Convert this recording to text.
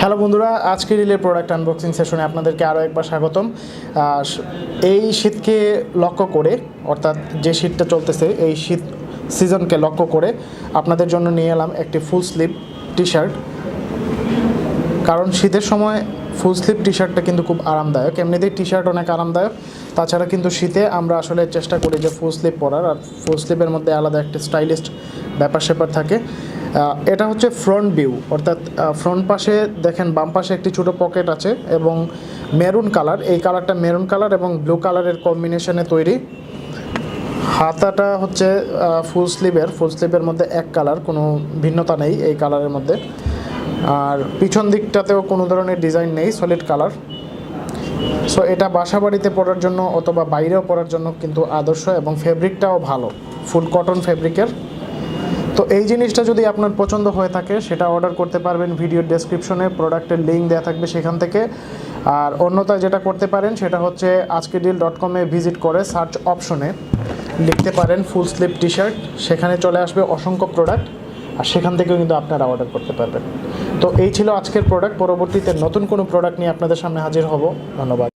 Hello বন্ধুরা, আজকে রিলের প্রোডাক্ট আনবক্সিং সেশনে আপনাদেরকে আরও একবার স্বাগতম। এই শীতকে লক্ষ্য করে, অর্থাৎ যে শীতটা চলতেছে এই শীত সিজনকে লক্ষ্য করে আপনাদের জন্য নিয়ে এলাম একটি ফুল স্লিভ টি শার্ট। কারণ শীতের সময় ফুল স্লিভ টি শার্টটা কিন্তু খুব আরামদায়ক, এমনিতেই টি শার্ট অনেক আরামদায়ক, তাছাড়া কিন্তু শীতে আমরা আসলে চেষ্টা করি যে ফুল স্লিভ পরার, আর ফুল স্লিভের মধ্যে আলাদা একটা স্টাইলিস্ট ব্যাপার স্যাপার থাকে। এটা হচ্ছে ফ্রন্ট ভিউ, অর্থাৎ ফ্রন্ট পাশে দেখেন বাম পাশে একটি ছোটো পকেট আছে এবং মেরুন কালার, এই কালারটা মেরুন কালার এবং ব্লু কালারের কম্বিনেশনে তৈরি। হাতাটা হচ্ছে ফুল স্লিভের মধ্যে এক কালার, কোনো ভিন্নতা নেই এই কালারের মধ্যে। আর পিছন দিকটাতেও কোনো ধরনের ডিজাইন নেই, সলিড কালার। সো এটা বাসা বাড়িতে পরার জন্য অথবা বাইরেও পরার জন্য কিন্তু আদর্শ, এবং ফেব্রিকটাও ভালো, ফুল কটন ফেব্রিকের। তো এই জিনিসটা যদি আপনার পছন্দ হয়ে থাকে সেটা অর্ডার করতে পারবেন, ভিডিওর ডেসক্রিপশনে প্রোডাক্টের লিঙ্ক দেওয়া থাকবে সেখান থেকে। আর অন্যথায় যেটা করতে পারেন সেটা হচ্ছে ajkerdeal.com-এ ভিজিট করে সার্চ অপশনে লিখতে পারেন ফুল স্লিভ টি শার্ট, সেখানে চলে আসবে অসংখ্য প্রোডাক্ট, আর সেখান থেকেও কিন্তু আপনারা অর্ডার করতে পারবেন। তো এই ছিল আজকের প্রোডাক্ট। পরবর্তীতে নতুন কোনো প্রোডাক্ট নিয়ে আপনাদের সামনে হাজির হব। ধন্যবাদ।